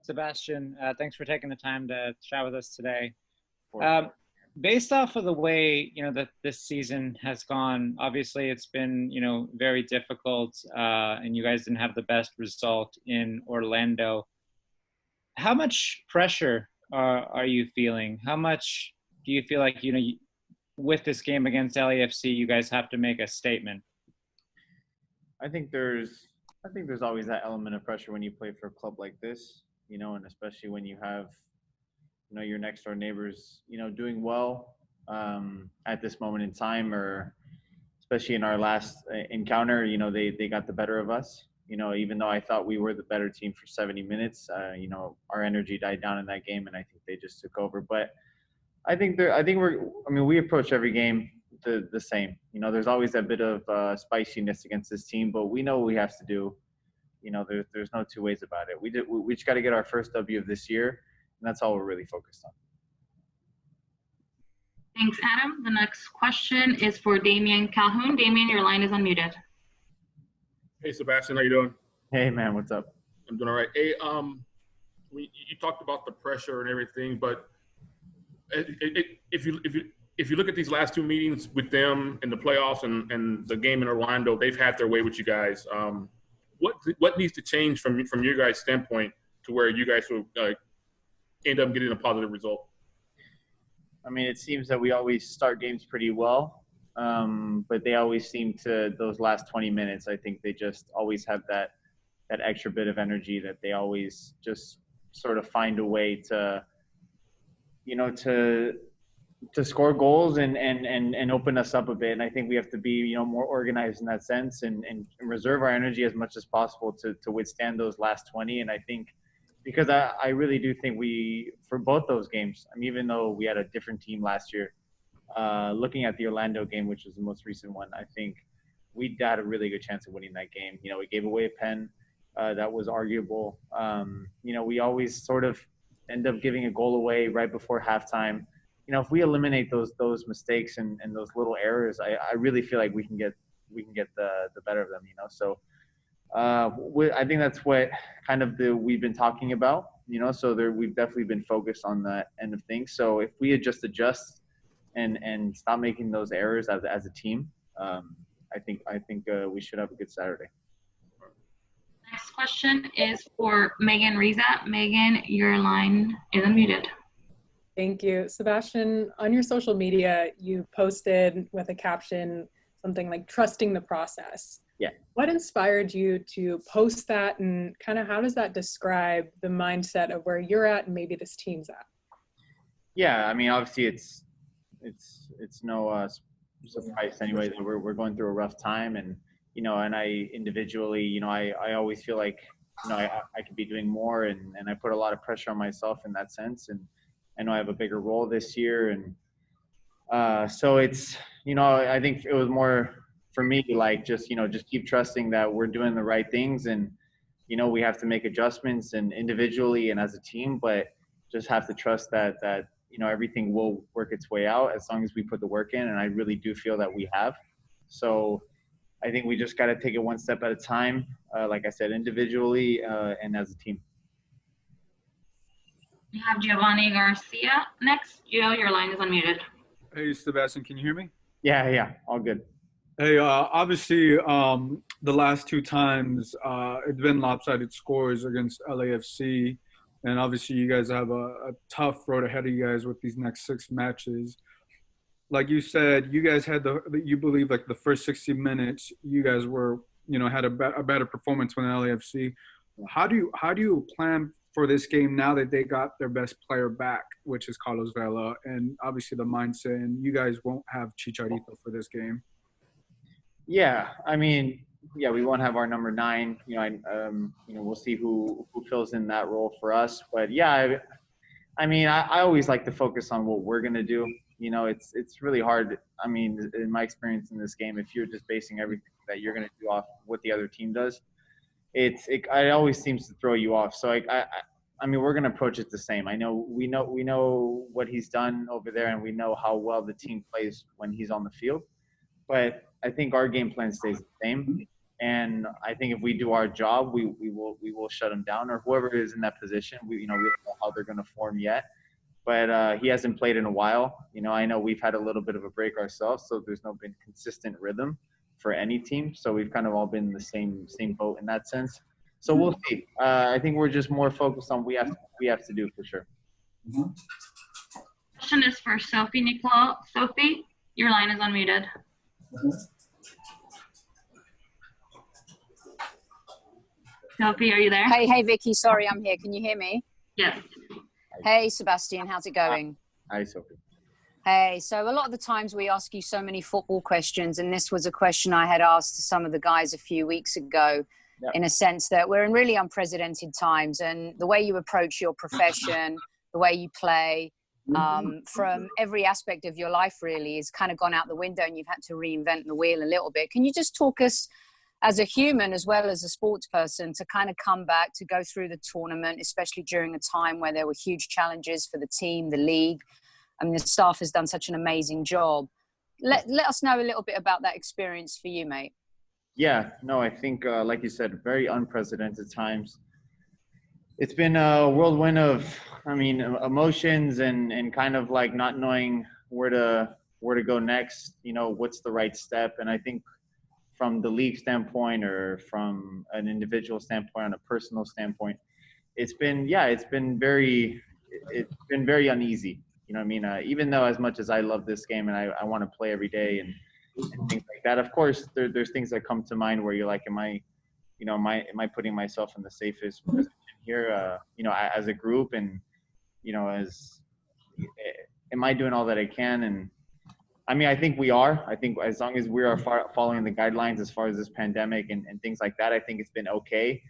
Sebastian. Thanks for taking the time to chat with us today. For Um, sure. Based off of the way that this season has gone, obviously it's been very difficult, and you guys didn't have the best result in Orlando. How much pressure are you feeling? How much do you feel like with this game against LAFC, you guys have to make a statement? I think there's I think there's always that element of pressure when you play for a club like this, and especially when you have, your next door neighbors, doing well at this moment in time, or especially in our last encounter, they got the better of us. Even though I thought we were the better team for 70 minutes, our energy died down in that game, and I think they just took over. But we approach every game the same. There's always that bit of spiciness against this team, but we know what we have to do. There's no two ways about it. We just got to get our first W of this year, and that's all we're really focused on. Thanks, Adam. The next question is for Damian Calhoun. Damian, your line is unmuted. Hey, Sebastian, how you doing? Hey, man, what's up? I'm doing all right. Hey, you talked about the pressure and everything, but if you look at these last two meetings with them in the playoffs and the game in Orlando, they've had their way with you guys. What needs to change from your guys' standpoint to where you guys will end up getting a positive result? I mean, it seems that we always start games pretty well, but they always seem to, those last 20 minutes, I think they just always have that extra bit of energy that they always just sort of find a way to, to score goals and open us up a bit. And I think we have to be, more organized in that sense and reserve our energy as much as possible to withstand those last 20. And I think, because I really do think for both those games, I mean, even though we had a different team last year, looking at the Orlando game, which was the most recent one, I think we had a really good chance of winning that game. We gave away a pen that was arguable. We always sort of end up giving a goal away right before halftime. If we eliminate those mistakes and those little errors, I really feel like we can get the better of them. So. I think that's what kind of we've been talking about, so we've definitely been focused on that end of things. So if we adjust and stop making those errors as a team, I think we should have a good Saturday. Next question is for Megan Riza. Megan, your line is unmuted. Thank you. Sebastian, on your social media, you posted with a caption something like trusting the process. Yeah. What inspired you to post that, and kind of how does that describe the mindset of where you're at and maybe this team's at? Yeah, I mean, obviously it's no surprise anyway that we're going through a rough time, and and I individually, I always feel like I could be doing more, and I put a lot of pressure on myself in that sense, and I know I have a bigger role this year, and so it's I think it was more for me, like just keep trusting that we're doing the right things, and we have to make adjustments and individually and as a team, but just have to trust that everything will work its way out as long as we put the work in, and I really do feel that we have. So I think we just got to take it one step at a time, like I said, individually and as a team. We have Giovanni Garcia next. Gio, your line is unmuted. Hey, Sebastian, can you hear me? Yeah, all good. Hey, obviously, the last two times it's been lopsided scores against LAFC, and obviously you guys have a tough road ahead of you guys with these next 6 matches. Like you said, you guys had you believe like the first 60 minutes, you guys were had a better performance than LAFC. How do you plan for this game now that they got their best player back, which is Carlos Vela, and obviously the mindset, and you guys won't have Chicharito for this game? Yeah, I mean, we won't have our number 9. We'll see who fills in that role for us. But yeah, I mean, I always like to focus on what we're gonna do. It's really hard. I mean, in my experience in this game, if you're just basing everything that you're gonna do off what the other team does, it always seems to throw you off. So I mean, we're gonna approach it the same. We know what he's done over there, and we know how well the team plays when he's on the field. But I think our game plan stays the same. And I think if we do our job, we will shut him down, or whoever is in that position. We don't know how they're going to form yet. But he hasn't played in a while. I know we've had a little bit of a break ourselves, so there's no been consistent rhythm for any team. So we've kind of all been in the same boat in that sense. So we'll see. I think we're just more focused on what we have to do for sure. Question is for Sophie Nicole. Sophie, your line is unmuted. Sophie, are you there? Hey, Vicky. Sorry, I'm here. Can you hear me? Yes. Hey, Sebastian. How's it going? Hi, Sophie. Hey, so a lot of the times we ask you so many football questions, and this was a question I had asked to some of the guys a few weeks ago, in a sense that we're in really unprecedented times, and the way you approach your profession, the way you play, from every aspect of your life really has kind of gone out the window, and you've had to reinvent the wheel a little bit. Can you just talk us as a human as well as a sports person to kind of come back, to go through the tournament, especially during a time where there were huge challenges for the team, the league, and the staff has done such an amazing job. Let us know a little bit about that experience for you, mate. Yeah, no, I think, like you said, very unprecedented times. It's been a whirlwind of, emotions and kind of like not knowing where to go next, what's the right step. And I think from the league standpoint or from an individual standpoint, on a personal standpoint, it's been very uneasy. Even though as much as I love this game and I want to play every day and things like that, of course, there's things that come to mind where you're like, am I putting myself in the safest position here, as a group, and, am I doing all that I can? And I think we are. I think as long as we are following the guidelines as far as this pandemic and things like that, I think it's been okay.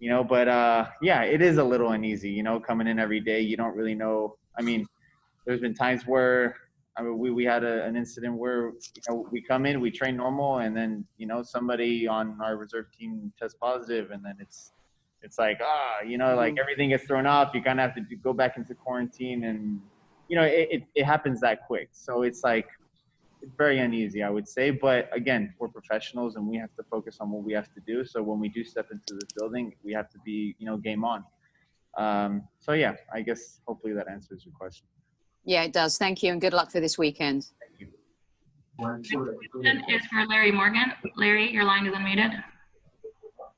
But yeah, it is a little uneasy, coming in every day. You don't really know. There's been times where we had an incident where we come in, we train normal, and then somebody on our reserve team tests positive, and then it's like like everything gets thrown off. You kind of have to go back into quarantine, and it happens that quick. So it's like it's very uneasy, I would say. But again, we're professionals and we have to focus on what we have to do. So when we do step into this building, we have to be game on. So yeah, I guess hopefully that answers your question. Yeah, it does. Thank you, and good luck for this weekend. Thank you. Next question is for Larry Morgan. Larry, your line is unmuted.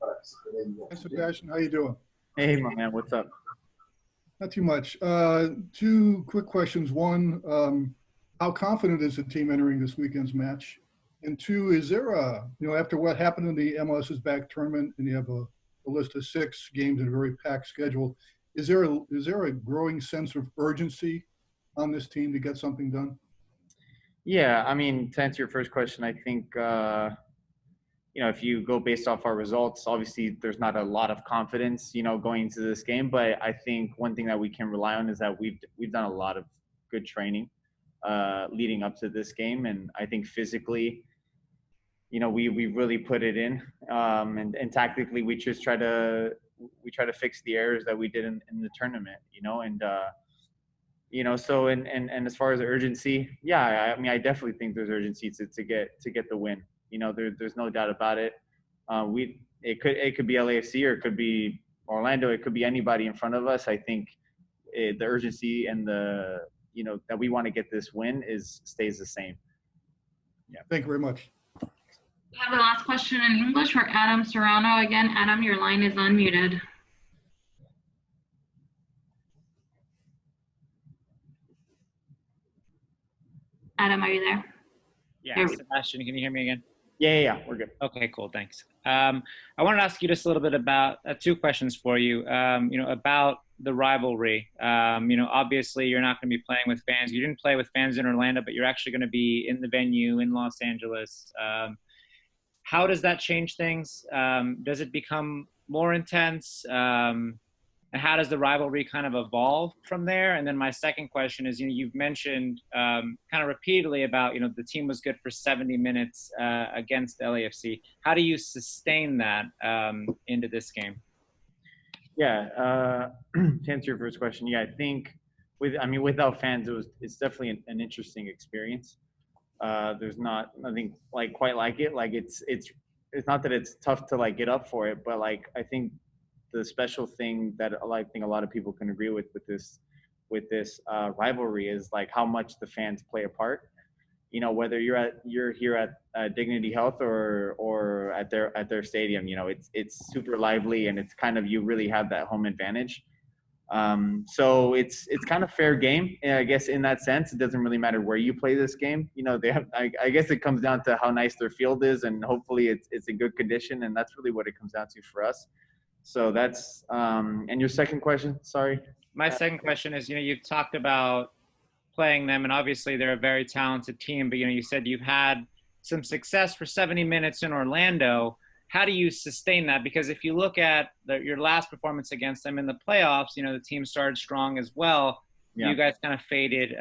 Hi, Sebastian. How you doing? Hey, my man. What's up? Not too much. Two quick questions. One, how confident is the team entering this weekend's match? And two, is there after what happened in the MLS's back tournament, and you have a list of 6 games in a very packed schedule, is there a growing sense of urgency on this team to get something done? Yeah, to answer your first question, I think if you go based off our results, obviously there's not a lot of confidence, going into this game. But I think one thing that we can rely on is that we've done a lot of good training leading up to this game, and I think physically, we really put it in, and tactically we just try to fix the errors that we did in the tournament, so and as far as the urgency, yeah, I definitely think there's urgency to get the win. There's no doubt about it. It could be LAFC, or it could be Orlando, it could be anybody in front of us. I think the urgency and the that we want to get this win stays the same. Yeah. Thank you very much. We have the last question in English for Adam Serrano. Again, Adam, your line is unmuted. Adam, are you there? Yeah, Sebastian, can you hear me again? Yeah, we're good. Okay, cool, thanks. I wanted to ask you just a little bit about 2 questions for you. About the rivalry. Obviously you're not going to be playing with fans. You didn't play with fans in Orlando, but you're actually going to be in the venue in Los Angeles. How does that change things? Does it become more intense? And how does the rivalry kind of evolve from there? And then my second question is, you've mentioned kind of repeatedly about, the team was good for 70 minutes against LAFC. How do you sustain that into this game? Yeah, to answer your first question, yeah, I think without fans, it's definitely an interesting experience. There's nothing quite like it. Like it's it's not that it's tough to like get up for it, but like I think the special thing that I think a lot of people can agree with this rivalry is like how much the fans play a part. You know, whether you're here at Dignity Health or at their stadium, you know, it's super lively, and it's kind of, you really have that home advantage. So it's kind of fair game, I guess, in that sense. It doesn't really matter where you play this game. You know, they have, I guess it comes down to how nice their field is, and hopefully it's in good condition, and that's really what it comes down to for us. So that's and your second question, sorry. My second question is, you've talked about playing them, and obviously they're a very talented team, but you said you've had some success for 70 minutes in Orlando. How do you sustain that? Because if you look at your last performance against them in the playoffs, the team started strong as well. Yeah. You guys kind of faded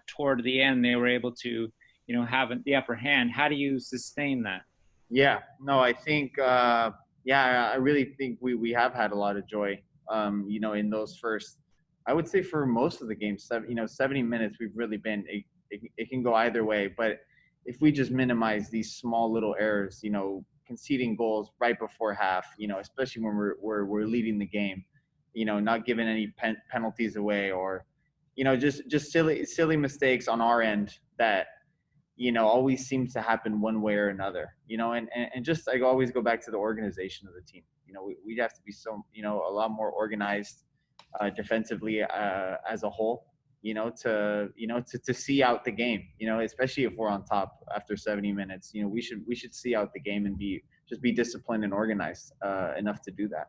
toward the end. They were able to, have the upper hand. How do you sustain that? Yeah, no, I think, I really think we have had a lot of joy, in those first, I would say for most of the games, 70 minutes, we've really been, it can go either way. But if we just minimize these small little errors, conceding goals right before half, especially when we're leading the game, not giving any penalties away, or, just silly mistakes on our end that, always seems to happen one way or another, and just like always go back to the organization of the team. We have to be a lot more organized defensively as a whole, to see out the game, especially if we're on top after 70 minutes, we should see out the game and be disciplined and organized enough to do that.